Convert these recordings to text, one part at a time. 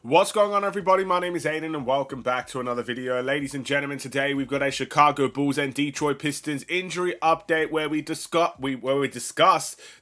What's going on, everybody? My name is Aiden and welcome back to another video. Ladies and gentlemen, today we've got a Chicago Bulls and Detroit Pistons injury update where we discuss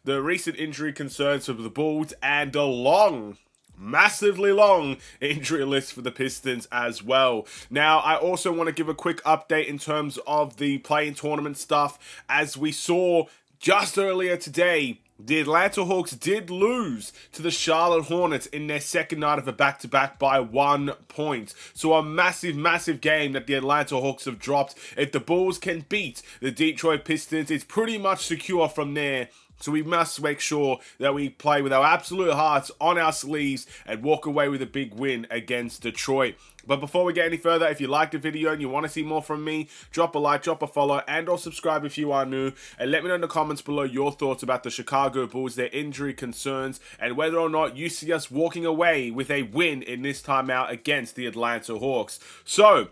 the recent injury concerns of the Bulls and the massively long injury list for the Pistons as well. Now, I also want to give a quick update in terms of the play-in tournament stuff. As we saw just earlier today, the Atlanta Hawks did lose to the Charlotte Hornets in their second night of a back-to-back by 1 point. So a massive game that the Atlanta Hawks have dropped. If the Bulls can beat the Detroit Pistons, it's pretty much secure from there. So we must make sure that we play with our absolute hearts on our sleeves and walk away with a big win against Detroit. But before we get any further, if you liked the video and you want to see more from me, drop a like, drop a follow, and or subscribe if you are new. And let me know in the comments below your thoughts about the Chicago Bulls, their injury concerns, and whether or not you see us walking away with a win in this time out against the Atlanta Hawks. So,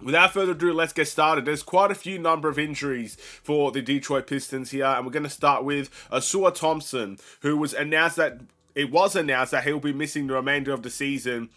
without further ado, let's get started. There's quite a few number of injuries for the Detroit Pistons here, and we're going to start with Ausar Thompson, who was announced that he'll be missing the remainder of the season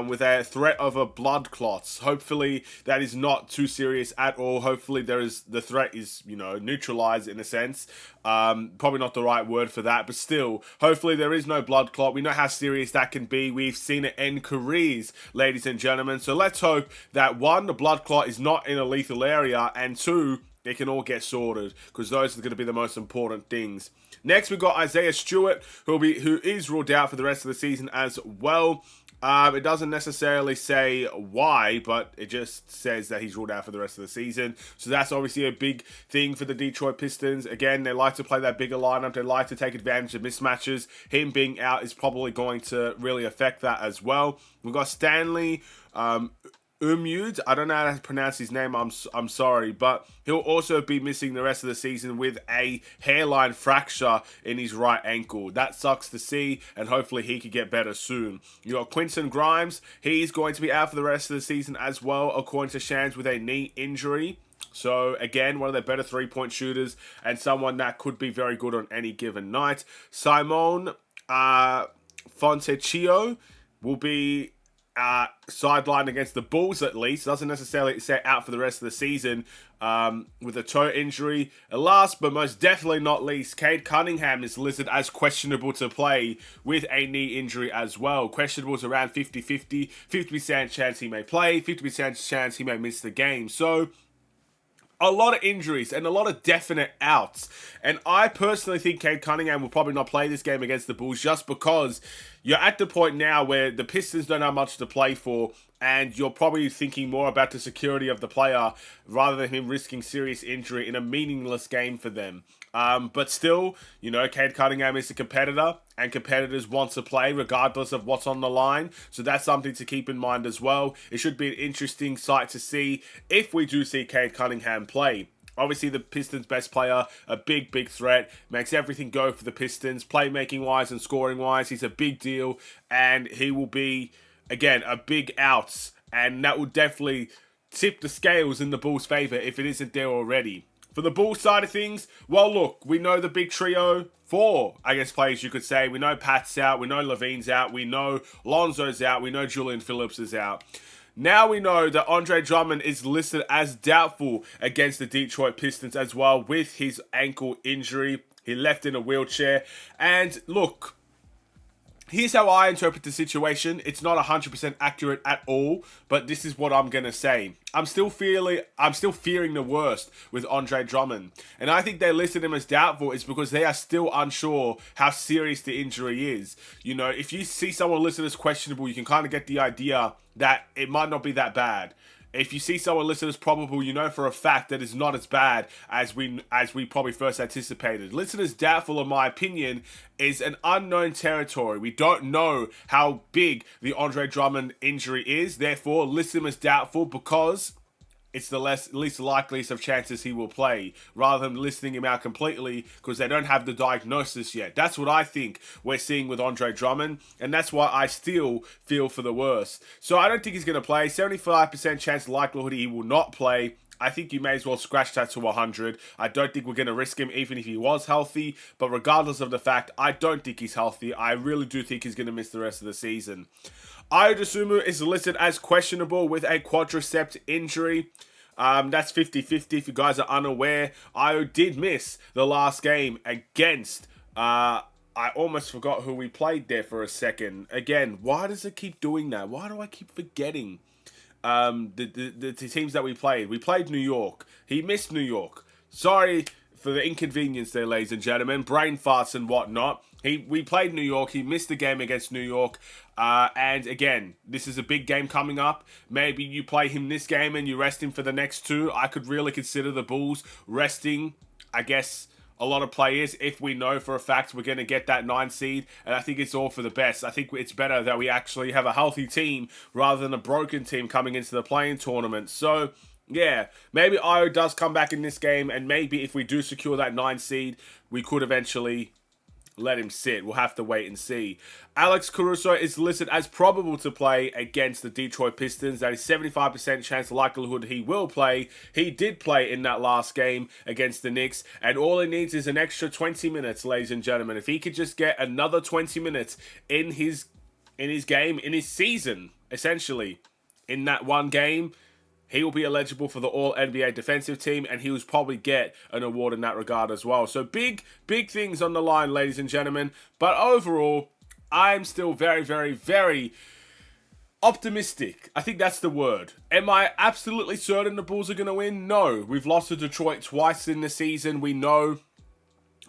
with a threat of a blood clots. Hopefully that is not too serious at all. Hopefully the threat is, neutralized in a sense. Probably not the right word for that, but still, hopefully there is no blood clot. We know how serious that can be. We've seen it end careers, ladies and gentlemen. So let's hope that one, the blood clot is not in a lethal area, and two, it can all get sorted, because those are going to be the most important things. Next, we've got Isaiah Stewart, who is ruled out for the rest of the season as well. It doesn't necessarily say why, but it just says that he's ruled out for the rest of the season. So that's obviously a big thing for the Detroit Pistons. Again, they like to play that bigger lineup. They like to take advantage of mismatches. Him being out is probably going to really affect that as well. We've got Stanley Umude, I don't know how to pronounce his name, I'm sorry, but he'll also be missing the rest of the season with a hairline fracture in his right ankle. That sucks to see, and hopefully he can get better soon. You got Quentin Grimes, he's going to be out for the rest of the season as well, according to Shams, with a knee injury. So, again, one of their better three-point shooters, and someone that could be very good on any given night. Simone Fontecchio will be sidelined against the Bulls at least. Doesn't necessarily say out for the rest of the season with a toe injury. And last but most definitely not least, Cade Cunningham is listed as questionable to play with a knee injury as well. Questionable is around 50-50. 50% chance he may play, 50% chance he may miss the game. So, a lot of injuries and a lot of definite outs. And I personally think Cade Cunningham will probably not play this game against the Bulls just because you're at the point now where the Pistons don't have much to play for, and you're probably thinking more about the security of the player rather than him risking serious injury in a meaningless game for them. But still, Cade Cunningham is a competitor, and competitors want to play regardless of what's on the line. So that's something to keep in mind as well. It should be an interesting sight to see if we do see Cade Cunningham play. Obviously, the Pistons' best player, a big threat, makes everything go for the Pistons, playmaking-wise and scoring-wise. He's a big deal, and he will be, again, a big outs, and that will definitely tip the scales in the Bulls' favor if it isn't there already. For the Bulls side of things, well, look, we know the big trio, four, players you could say. We know Pat's out, we know Levine's out, we know Lonzo's out, we know Julian Phillips is out. Now we know that Andre Drummond is listed as doubtful against the Detroit Pistons as well with his ankle injury. He left in a wheelchair. And look, here's how I interpret the situation. It's not 100% accurate at all, but this is what I'm going to say. I'm still fearing the worst with Andre Drummond. And I think they listed him as doubtful is because they are still unsure how serious the injury is. If you see someone listed as questionable, you can kind of get the idea that it might not be that bad. If you see someone listed as probable, you know for a fact that it's not as bad as we probably first anticipated. Listed as doubtful, in my opinion, is an unknown territory. We don't know how big the Andre Drummond injury is. Therefore, list him as doubtful because it's the least likeliest of chances he will play, rather than listing him out completely because they don't have the diagnosis yet. That's what I think we're seeing with Andre Drummond, and that's why I still feel for the worst. So I don't think he's going to play. 75% chance likelihood he will not play. I think you may as well scratch that to 100. I don't think we're going to risk him even if he was healthy. But regardless of the fact, I don't think he's healthy. I really do think he's going to miss the rest of the season. Ayo Dosunmu is listed as questionable with a quadriceps injury. That's 50-50 if you guys are unaware. Ayo did miss the last game against... I almost forgot who we played there for a second. Again, why does it keep doing that? Why do I keep forgetting the teams that we played? We played New York. He missed New York. Sorry for the inconvenience there, ladies and gentlemen. Brain farts and whatnot. We played New York. He missed the game against New York. And again, this is a big game coming up. Maybe you play him this game and you rest him for the next two. I could really consider the Bulls resting, I guess, a lot of players if we know for a fact we're going to get that 9 seed, and I think it's all for the best. I think it's better that we actually have a healthy team rather than a broken team coming into the playing tournament. So yeah, maybe Ayo does come back in this game, and maybe if we do secure that 9 seed, we could eventually let him sit. We'll have to wait and see. Alex Caruso is listed as probable to play against the Detroit Pistons. That is 75% chance likelihood he will play. He did play in that last game against the Knicks, and all he needs is an extra 20 minutes, ladies and gentlemen. If he could just get another 20 minutes in his game, in his season, essentially, in that one game, he will be eligible for the All-NBA defensive team, and he will probably get an award in that regard as well. So big things on the line, ladies and gentlemen. But overall, I'm still very, very, very optimistic. I think that's the word. Am I absolutely certain the Bulls are going to win? No. We've lost to Detroit twice in the season. We know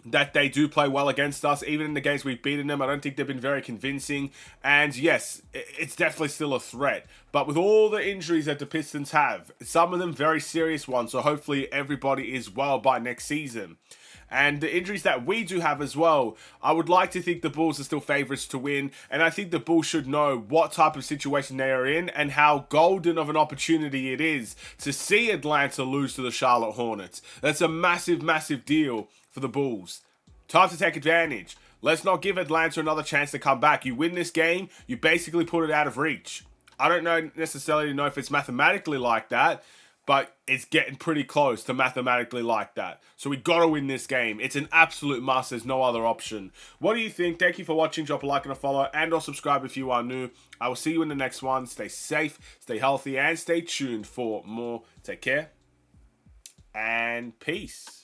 that they do play well against us. Even in the games we've beaten them, I don't think they've been very convincing. And yes, it's definitely still a threat. But with all the injuries that the Pistons have, some of them very serious ones, so hopefully everybody is well by next season. And the injuries that we do have as well, I would like to think the Bulls are still favourites to win. And I think the Bulls should know what type of situation they are in and how golden of an opportunity it is to see Atlanta lose to the Charlotte Hornets. That's a massive, massive deal for the Bulls. Time to take advantage. Let's not give Atlanta another chance to come back. You win this game, you basically put it out of reach. I don't necessarily know if it's mathematically like that, but it's getting pretty close to mathematically like that. So we got to win this game. It's an absolute must. There's no other option. What do you think? Thank you for watching. Drop a like and a follow, and or subscribe if you are new. I will see you in the next one. Stay safe, stay healthy, and stay tuned for more. Take care, and peace.